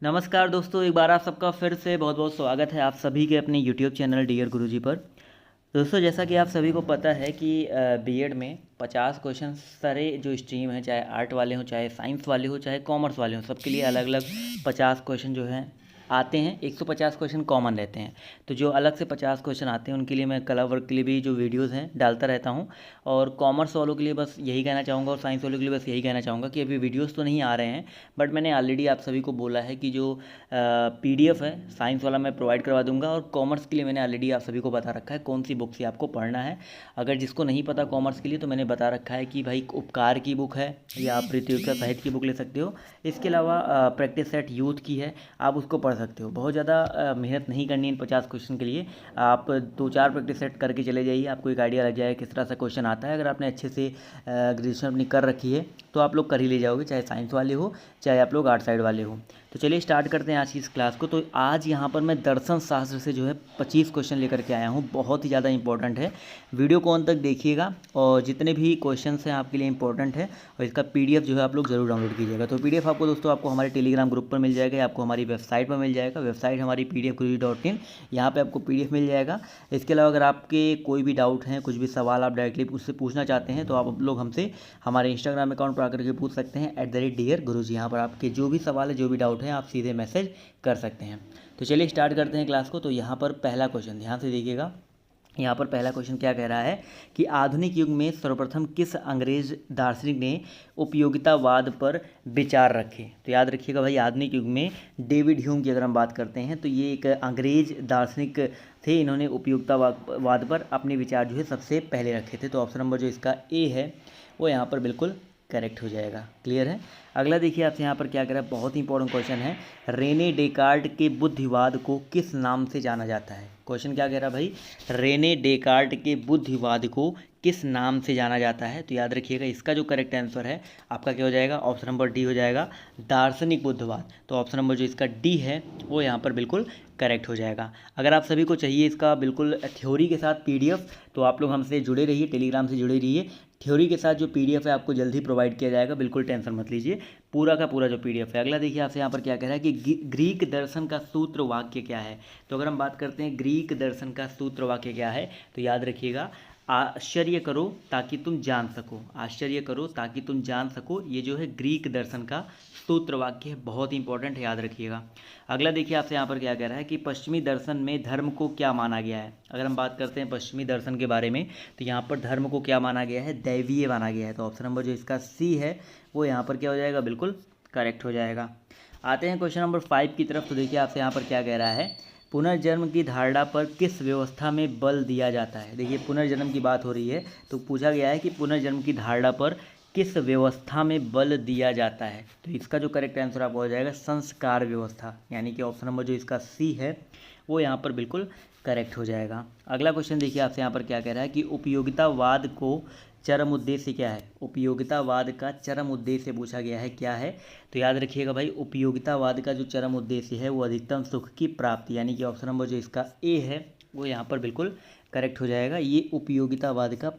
नमस्कार दोस्तों, एक बार आप सबका फिर से बहुत बहुत स्वागत है आप सभी के अपने यूट्यूब चैनल डियर गुरुजी पर। दोस्तों, जैसा कि आप सभी को पता है कि बीएड में 50 क्वेश्चन सारे जो स्ट्रीम हैं, चाहे आर्ट वाले हों, चाहे साइंस वाले हों, चाहे कॉमर्स वाले हों, सबके लिए अलग अलग 50 क्वेश्चन जो हैं आते हैं। 150 क्वेश्चन कॉमन रहते हैं। तो जो अलग से 50 क्वेश्चन आते हैं उनके लिए मैं कलर वर्क के लिए भी जो वीडियोज़ हैं डालता रहता हूँ। और कॉमर्स वालों के लिए बस यही कहना चाहूँगा और साइंस वालों के लिए बस यही कहना चाहूँगा कि अभी वीडियोज़ तो नहीं आ रहे हैं, बट मैंने ऑलरेडी आप सभी को बोला है कि जो पीडीएफ है साइंस वाला मैं प्रोवाइड करवा दूंगा। और कॉमर्स के लिए मैंने ऑलरेडी आप सभी को बता रखा है कौन सी बुक से आपको पढ़ना है। अगर जिसको नहीं पता कॉमर्स के लिए तो मैंने बता रखा है कि भाई उपकार की बुक है या आप प्रतियोगिता साहित्य की बुक ले सकते हो। इसके अलावा प्रैक्टिस सेट यूथ की है, आप उसको पढ़ सकते हो। बहुत ज़्यादा मेहनत नहीं करनी इन 50 क्वेश्चन के लिए। आप 2-4 प्रैक्टिस सेट करके चले जाइए, आपको एक आइडिया लग जाएगा किस तरह से क्वेश्चन आता है। अगर आपने अच्छे से ग्रेजुएशन अपनी कर रखी है तो आप लोग कर ही ले जाओगे, चाहे साइंस वाले हो चाहे आप लोग आर्ट साइड वाले हो। तो चलिए स्टार्ट करते हैं आज की इस क्लास को। तो आज यहाँ पर मैं दर्शन शास्त्र से जो है 25 क्वेश्चन लेकर के आया हूँ। बहुत ही ज़्यादा इंपॉर्टेंट है, वीडियो को अंत तक देखिएगा और जितने भी क्वेश्चंस हैं आपके लिए इंपॉर्टेंट है। और इसका पीडीएफ जो है आप लोग जरूर डाउनलोड कीजिएगा। तो पीडीएफ आपको दोस्तों आपको हमारे टेलीग्राम ग्रुप पर मिल जाएगा, आपको हमारी वेबसाइट पर मिल जाएगा। वेबसाइट हमारी pdfguruji.in, यहाँ पर आपको पीडीएफ मिल जाएगा। इसके अलावा अगर आपके कोई भी डाउट हैं, कुछ भी सवाल आप डायरेक्टली उससे पूछना चाहते हैं तो आप लोग हमसे हमारे इंस्टाग्राम अकाउंट पर आकर के पूछ सकते हैं @dear guruji। यहाँ पर आपके जो भी सवाल है, जो भी डाउट है, आप सीधे मैसेज कर सकते हैं। तो चलिए स्टार्ट करते हैं क्लास को। तो यहाँ पर पहला क्वेश्चन ध्यान से देखिएगा। यहाँ पर पहला क्वेश्चन क्या कह रहा है कि आधुनिक युग में सर्वप्रथम किस अंग्रेज दार्शनिक ने उपयोगितावाद पर विचार रखे। तो याद रखिएगा भाई, आधुनिक युग में डेविड ह्यूम की अगर हम बात करते हैं तो ये एक अंग्रेज दार्शनिक थे। इन्होंने उपयोगितावाद पर अपने विचार जो है सबसे पहले रखे थे। तो ऑप्शन नंबर जो इसका ए है वो यहाँ पर बिल्कुल करेक्ट हो जाएगा। क्लियर है। अगला देखिए आपसे यहाँ पर क्या कह रहा है, बहुत ही इंपॉर्टेंट क्वेश्चन है। रेने डेकार्ट के बुद्धिवाद को किस नाम से जाना जाता है। क्वेश्चन क्या कह रहा है भाई, रेने डेकार्ट के बुद्धिवाद को किस नाम से जाना जाता है। तो याद रखिएगा इसका जो करेक्ट आंसर है आपका क्या हो जाएगा, ऑप्शन नंबर डी हो जाएगा, दार्शनिक बुद्धिवाद। तो ऑप्शन नंबर जो इसका डी है वो यहाँ पर बिल्कुल करेक्ट हो जाएगा। अगर आप सभी को चाहिए इसका बिल्कुल थ्योरी के साथ पीडीएफ तो आप लोग हमसे जुड़े रहिए, टेलीग्राम से जुड़े रहिए। थ्योरी के साथ जो पीडीएफ है आपको जल्दी प्रोवाइड किया जाएगा, बिल्कुल टेंशन मत लीजिए, पूरा का पूरा जो पीडीएफ है। अगला देखिए आपसे यहाँ पर क्या कह रहा है कि ग्रीक दर्शन का सूत्र वाक्य क्या है। तो अगर हम बात करते हैं ग्रीक दर्शन का सूत्र वाक्य क्या है तो याद रखिएगा, आश्चर्य करो ताकि तुम जान सको। आश्चर्य करो ताकि तुम जान सको, ये जो है ग्रीक दर्शन का सूत्र वाक्य है, बहुत ही इंपॉर्टेंट है, याद रखिएगा। अगला देखिए आपसे यहाँ पर क्या कह रहा है कि पश्चिमी दर्शन में धर्म को क्या माना गया है। अगर हम बात करते हैं पश्चिमी दर्शन के बारे में तो यहाँ पर धर्म को क्या माना गया है, दैवीय माना गया है। तो ऑप्शन नंबर जो इसका सी है वो यहाँ पर क्या हो जाएगा, बिल्कुल करेक्ट हो जाएगा। आते हैं क्वेश्चन नंबर 5 की तरफ। तो देखिए आपसे यहाँ पर क्या कह रहा है, पुनर्जन्म की धारणा पर किस व्यवस्था में बल दिया जाता है। देखिए पुनर्जन्म की बात हो रही है तो पूछा गया है कि पुनर्जन्म की धारणा पर किस व्यवस्था में बल दिया जाता है। तो इसका जो करेक्ट आंसर आपको हो जाएगा संस्कार व्यवस्था, यानी कि ऑप्शन नंबर जो इसका सी है वो यहाँ पर बिल्कुल करेक्ट हो जाएगा। अगला क्वेश्चन देखिए आपसे यहाँ पर क्या कह रहा है कि उपयोगितावाद को चरम उद्देश्य क्या है। उपयोगितावाद का चरम उद्देश्य पूछा गया है, क्या है। तो याद रखिएगा भाई, उपयोगितावाद का जो चरम उद्देश्य है वो अधिकतम सुख की प्राप्ति, यानी कि ऑप्शन नंबर जो इसका ए है वो यहाँ पर बिल्कुल करेक्ट हो जाएगा। ये उपयोगितावाद का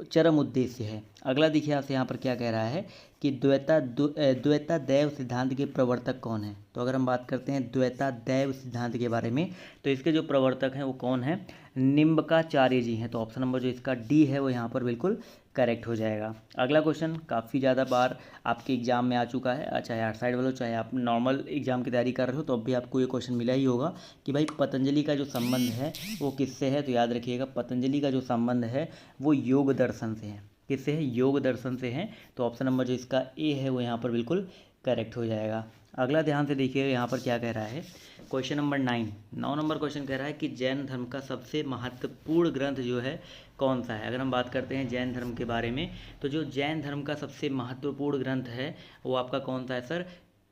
चरम उद्देश्य है। अगला देखिए आपसे यहाँ पर क्या कह रहा है कि द्वैतादैव सिद्धांत के प्रवर्तक कौन है। तो अगर हम बात करते हैं द्वैतादैव सिद्धांत के बारे में तो इसके जो प्रवर्तक हैं वो कौन है, निम्बकाचार्य जी हैं। तो ऑप्शन नंबर जो इसका डी है वो यहाँ पर बिल्कुल करेक्ट हो जाएगा। अगला क्वेश्चन काफ़ी ज़्यादा बार आपके एग्जाम में आ चुका है, चाहे आर्ट साइड वालों चाहे आप नॉर्मल एग्जाम की तैयारी कर रहे हो तो अब भी आपको ये क्वेश्चन मिला ही होगा कि भाई पतंजलि का जो संबंध है वो किससे है। तो याद रखिएगा पतंजलि का जो संबंध है वो योग दर्शन से है। किससे है, योग दर्शन से है। तो ऑप्शन नंबर जो इसका ए है वो यहाँ पर बिल्कुल करेक्ट हो जाएगा। अगला ध्यान से देखिए यहाँ पर क्या कह रहा है, क्वेश्चन नंबर 9 नंबर क्वेश्चन कह रहा है कि जैन धर्म का सबसे महत्वपूर्ण ग्रंथ जो है कौन सा है। अगर हम बात करते हैं जैन धर्म के बारे में तो जो जैन धर्म का सबसे महत्वपूर्ण ग्रंथ है वो आपका कौन सा है सर,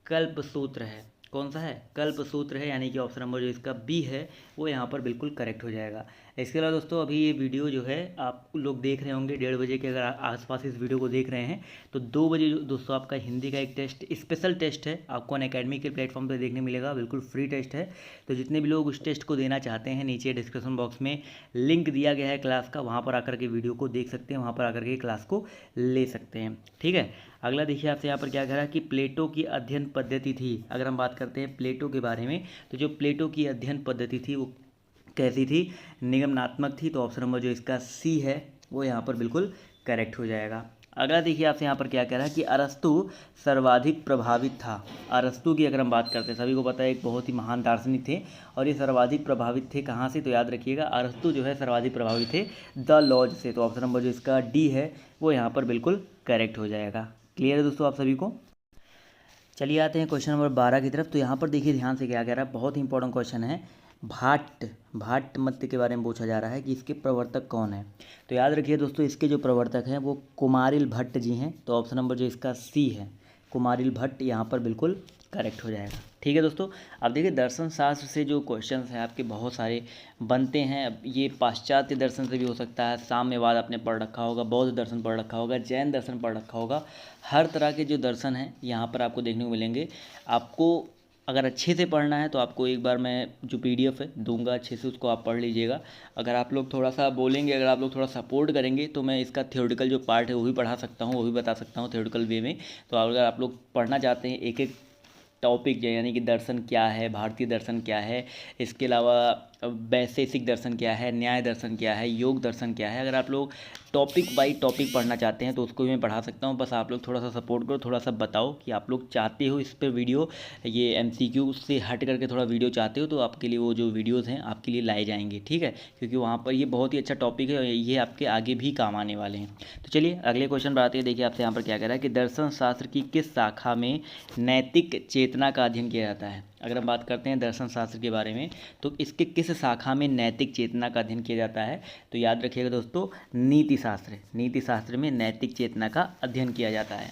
कल्पसूत्र है। कौन सा है, कल्पसूत्र है, यानी कि ऑप्शन नंबर जो इसका बी है वो यहाँ पर बिल्कुल करेक्ट हो जाएगा। इसके अलावा दोस्तों अभी ये वीडियो जो है आप लोग देख रहे होंगे 1:30 बजे के, अगर आसपास इस वीडियो को देख रहे हैं तो 2 बजे दोस्तों आपका हिंदी का एक टेस्ट, स्पेशल टेस्ट है, आपको अनअकैडमी के प्लेटफॉर्म पर देखने मिलेगा, बिल्कुल फ्री टेस्ट है। तो जितने भी लोग उस टेस्ट को देना चाहते हैं नीचे डिस्क्रिप्शन बॉक्स में लिंक दिया गया है क्लास का, वहाँ पर आकर के वीडियो को देख सकते हैं, वहाँ पर आकर के क्लास को ले सकते हैं। ठीक है। अगला देखिए आपसे यहाँ पर क्या कह रहा है कि प्लेटो की अध्ययन पद्धति थी। अगर हम बात करते हैं प्लेटो के बारे में, तो जो प्लेटो की अध्ययन पद्धति थी वो कैसी थी? निगमनात्मक थी। तो ऑप्शन नंबर जो इसका सी है वो यहाँ पर बिल्कुल करेक्ट हो जाएगा। अगला देखिए आपसे यहाँ पर क्या कह रहा है कि अरस्तु सर्वाधिक प्रभावित था। अरस्तु की अगर हम बात करते हैं, सभी को पता है एक बहुत ही महान दार्शनिक थे और ये सर्वाधिक प्रभावित थे कहाँ से? तो याद रखिएगा अरस्तु जो है सर्वाधिक प्रभावित थे द लॉज से। तो ऑप्शन नंबर जो इसका डी है वो यहाँ पर बिल्कुल करेक्ट हो जाएगा। क्लियर है दोस्तों आप सभी को? चलिए आते हैं क्वेश्चन नंबर 12 की तरफ। तो यहाँ पर देखिए ध्यान से क्या कह रहा है, बहुत ही इंपॉर्टेंट क्वेश्चन है। भाट मत के बारे में पूछा जा रहा है कि इसके प्रवर्तक कौन है। तो याद रखिए दोस्तों इसके जो प्रवर्तक हैं वो कुमारिल भट्ट जी हैं। तो ऑप्शन नंबर जो इसका सी है कुमारिल भट्ट यहाँ पर बिल्कुल करेक्ट हो जाएगा। ठीक है दोस्तों, अब देखिए दर्शन शास्त्र से जो क्वेश्चंस हैं आपके बहुत सारे बनते हैं। अब ये पाश्चात्य दर्शन से भी हो सकता है, साम्यवाद आपने पढ़ रखा होगा, बौद्ध दर्शन पढ़ रखा होगा, जैन दर्शन पढ़ रखा होगा। हर तरह के जो दर्शन हैं यहाँ पर आपको देखने को मिलेंगे। आपको अगर अच्छे से पढ़ना है तो आपको एक बार मैं जो PDF है दूंगा, अच्छे से उसको आप पढ़ लीजिएगा। अगर आप लोग थोड़ा सा बोलेंगे, अगर आप लोग थोड़ा सपोर्ट करेंगे तो मैं इसका थ्योरेटिकल जो पार्ट है वो भी पढ़ा सकता हूँ, वो भी बता सकता हूँ थ्योरेटिकल वे में। तो अगर आप लोग पढ़ना चाहते हैं एक एक टॉपिक जो यानी कि दर्शन क्या है, भारतीय दर्शन क्या है, इसके अलावा वैशेषिक दर्शन क्या है, न्याय दर्शन क्या है, योग दर्शन क्या है, अगर आप लोग टॉपिक बाई टॉपिक पढ़ना चाहते हैं तो उसको भी मैं पढ़ा सकता हूँ। बस आप लोग थोड़ा सा सपोर्ट करो, थोड़ा सा बताओ कि आप लोग चाहते हो इस पर वीडियो, ये MCQ से हट करके थोड़ा वीडियो चाहते हो तो आपके लिए वो जो वीडियोज़ हैं आपके लिए लाए जाएंगे। ठीक है, क्योंकि वहाँ पर ये बहुत ही अच्छा टॉपिक है और ये आपके आगे भी काम आने वाले हैं। तो चलिए अगले क्वेश्चन पर आते हैं। देखिए आपसे यहाँ पर क्या कह रहा है कि दर्शन शास्त्र की किस शाखा में नैतिक चेतना का अध्ययन किया जाता है। अगर हम बात करते हैं दर्शन शास्त्र के बारे में तो इसके किस शाखा में नैतिक चेतना का अध्ययन किया जाता है? तो याद रखिएगा दोस्तों नीति शास्त्र में नैतिक चेतना का अध्ययन किया जाता है।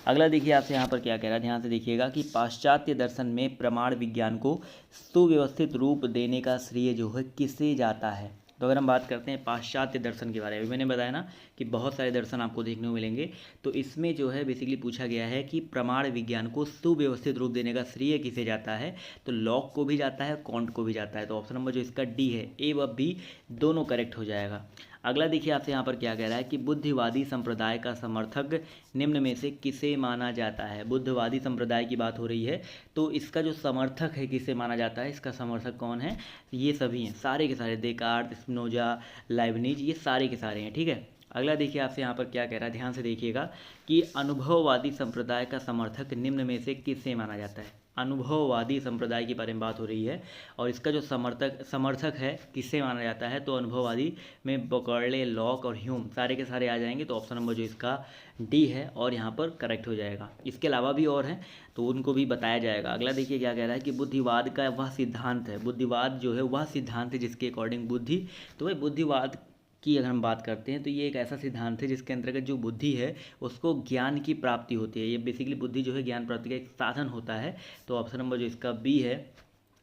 अगला देखिए आपसे यहाँ पर क्या कह रहा है, ध्यान से देखिएगा कि पाश्चात्य दर्शन में प्रमाण विज्ञान को सुव्यवस्थित रूप देने का श्रेय जो है किसे जाता है। तो अगर हम बात करते हैं पाश्चात्य दर्शन के बारे में, मैंने बताया ना कि बहुत सारे दर्शन आपको देखने को मिलेंगे। तो इसमें जो है बेसिकली पूछा गया है कि प्रमाण विज्ञान को सुव्यवस्थित रूप देने का श्रेय किसे जाता है। तो लॉक को भी जाता है, कॉन्ट को भी जाता है। तो ऑप्शन नंबर जो इसका डी है ए व बी दोनों करेक्ट हो जाएगा। अगला देखिए आपसे यहाँ पर क्या कह रहा है कि बुद्धिवादी संप्रदाय का समर्थक निम्न में से किसे माना जाता है। बुद्धवादी संप्रदाय की बात हो रही है तो इसका जो समर्थक है किसे माना जाता है, इसका समर्थक कौन है? ये सभी हैं, सारे के सारे, देकार्त, स्पिनोजा, लाइबनिज, ये सारे के सारे हैं। ठीक है, अगला देखिए आपसे यहाँ पर क्या कह रहा है, ध्यान से देखिएगा कि अनुभववादी संप्रदाय का समर्थक निम्न में से किसे माना जाता है। अनुभववादी संप्रदाय के बारे में बात हो रही है और इसका जो समर्थक है किससे माना जाता है। तो अनुभववादी में बकर्ले, लॉक और ह्यूम सारे के सारे आ जाएंगे। तो ऑप्शन नंबर जो इसका डी है और यहाँ पर करेक्ट हो जाएगा। इसके अलावा भी और हैं तो उनको भी बताया जाएगा। अगला देखिए क्या कह रहा है कि बुद्धिवाद का वह सिद्धांत है, बुद्धिवाद जो है वह सिद्धांत है जिसके अकॉर्डिंग बुद्धि, तो भाई बुद्धिवाद की अगर हम बात करते हैं तो ये एक ऐसा सिद्धांत है जिसके अंतर्गत जो बुद्धि है उसको ज्ञान की प्राप्ति होती है। ये बेसिकली बुद्धि जो है ज्ञान प्राप्ति का एक साधन होता है। तो ऑप्शन नंबर जो इसका बी है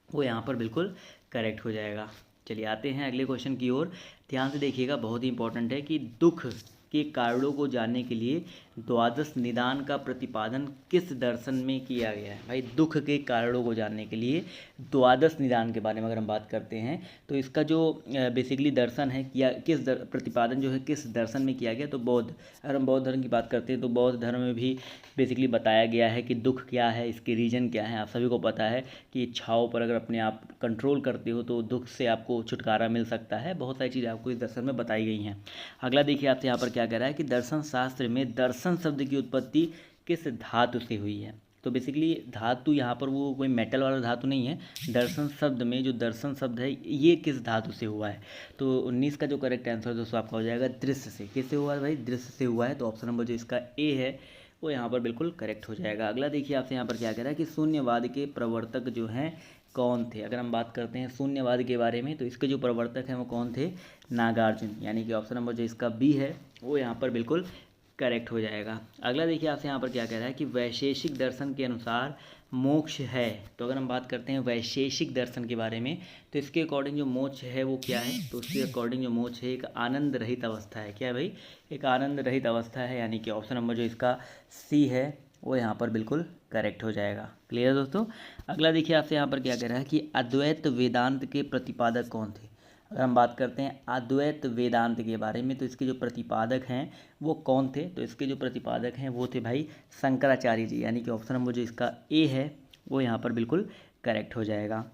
वो यहाँ पर बिल्कुल करेक्ट हो जाएगा। चलिए आते हैं अगले क्वेश्चन की ओर। ध्यान से देखिएगा, बहुत ही इंपॉर्टेंट है कि दुख के कारणों को जानने के लिए द्वादश निदान का प्रतिपादन किस दर्शन में किया गया है। भाई दुख के कारणों को जानने के लिए द्वादश निदान के बारे में अगर हम बात करते हैं तो इसका जो बेसिकली दर्शन है किया किस प्रतिपादन जो है किस दर्शन में किया गया। तो बौद्ध, अगर हम बौद्ध धर्म की बात करते हैं तो बौद्ध धर्म में भी बेसिकली बताया गया है कि दुख क्या है, इसके रीजन क्या है। आप सभी को पता है कि इच्छाओं पर अगर अपने आप कंट्रोल करते हो तो दुख से आपको छुटकारा मिल सकता है। बहुत सारी चीज़ें आपको इस दर्शन में बताई गई हैं। अगला देखिए आपसे यहाँ पर क्या कह रहा है कि दर्शन शास्त्र में दर्शन शब्द की उत्पत्ति किस धातु से हुई है। तो बेसिकली धातु यहाँ पर वो कोई मेटल वाला धातु नहीं है। दर्शन शब्द में जो दर्शन शब्द है ये किस धातु से हुआ है। तो 19 का जो करेक्ट आंसर दोस्तों आपका हो जाएगा दृश्य से। किससे हुआ है भाई? दृश्य से हुआ है। तो ऑप्शन नंबर जो इसका ए है वो यहाँ पर बिल्कुल करेक्ट हो जाएगा। अगला देखिए आपसे यहाँ पर क्या कह रहा है कि शून्यवाद के प्रवर्तक जो हैं कौन थे। अगर हम बात करते हैं शून्यवाद के बारे में तो इसके जो प्रवर्तक हैं वो कौन थे? नागार्जुन, यानी कि ऑप्शन नंबर जो इसका बी है वो यहाँ पर बिल्कुल करेक्ट हो जाएगा। अगला देखिए आपसे यहाँ पर क्या कह रहा है कि वैशेषिक दर्शन के अनुसार मोक्ष है। तो अगर हम बात करते हैं वैशेषिक दर्शन के बारे में तो इसके अकॉर्डिंग जो मोक्ष है वो क्या है। तो उसके अकॉर्डिंग जो मोक्ष है एक आनंद रहित अवस्था है। क्या है भाई? एक आनंद रहित अवस्था है, यानी कि ऑप्शन नंबर जो इसका सी है वो यहाँ पर बिल्कुल करेक्ट हो जाएगा। क्लियर है दोस्तों? अगला देखिए आपसे यहाँ पर क्या कह रहा है कि अद्वैत वेदांत के प्रतिपादक कौन थे। अगर हम बात करते हैं अद्वैत वेदांत के बारे में, तो इसके जो प्रतिपादक हैं वो कौन थे? तो इसके जो प्रतिपादक हैं वो थे भाई शंकराचार्य जी, यानी कि ऑप्शन नंबर जो इसका ए है वो यहाँ पर बिल्कुल करेक्ट हो जाएगा।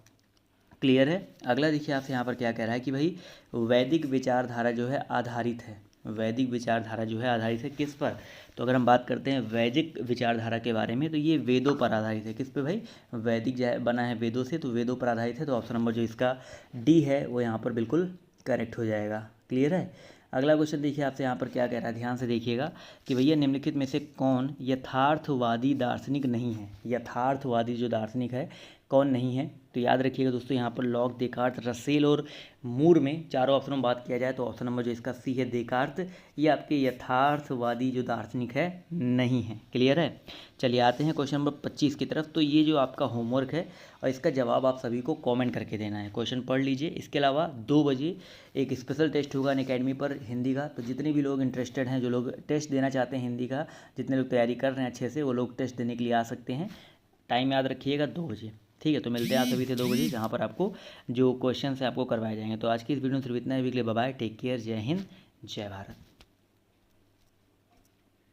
क्लियर है। अगला देखिए आपसे यहाँ पर क्या कह रहा है कि भाई वैदिक विचारधारा जो है आधारित है, वैदिक विचारधारा जो है आधारित है किस पर? तो अगर हम बात करते हैं वैदिक विचारधारा के बारे में, तो ये वेदों पर आधारित है। किस पे भाई? वैदिक बना है वेदों से, तो वेदों पर आधारित है। तो ऑप्शन नंबर जो इसका डी है वो यहाँ पर बिल्कुल करेक्ट हो जाएगा। क्लियर है। अगला क्वेश्चन देखिए आपसे यहाँ पर क्या कह रहा है, ध्यान से देखिएगा कि भैया निम्नलिखित में से कौन यथार्थवादी दार्शनिक नहीं है? यथार्थवादी जो दार्शनिक है कौन नहीं है? तो याद रखिएगा दोस्तों, यहाँ पर लॉक, देकार्त, रसेल और मूर में चारों ऑप्शनों में बात किया जाए तो ऑप्शन नंबर जो इसका सी है देकार्त, ये आपके यथार्थवादी जो दार्शनिक है नहीं है। क्लियर है। चलिए आते हैं क्वेश्चन नंबर 25 की तरफ। तो ये जो आपका होमवर्क है और इसका जवाब आप सभी को कमेंट करके देना है। क्वेश्चन पढ़ लीजिए। इसके अलावा 2 बजे एक स्पेशल टेस्ट होगा अनअकैडमी पर हिंदी का, तो जितने भी लोग इंटरेस्टेड हैं, जो लोग टेस्ट देना चाहते हैं हिंदी का, जितने लोग तैयारी कर रहे हैं अच्छे से, वो लोग टेस्ट देने के लिए आ सकते हैं। टाइम याद रखिएगा 2 बजे। ठीक है, तो मिलते हैं आप सभी से 2 बजे, जहाँ पर आपको जो क्वेश्चन है आपको करवाए जाएंगे। तो आज की इस वीडियो में सिर्फ इतना ही। वीक के लिए बाय बाय, टेक केयर, जय हिंद, जय भारत।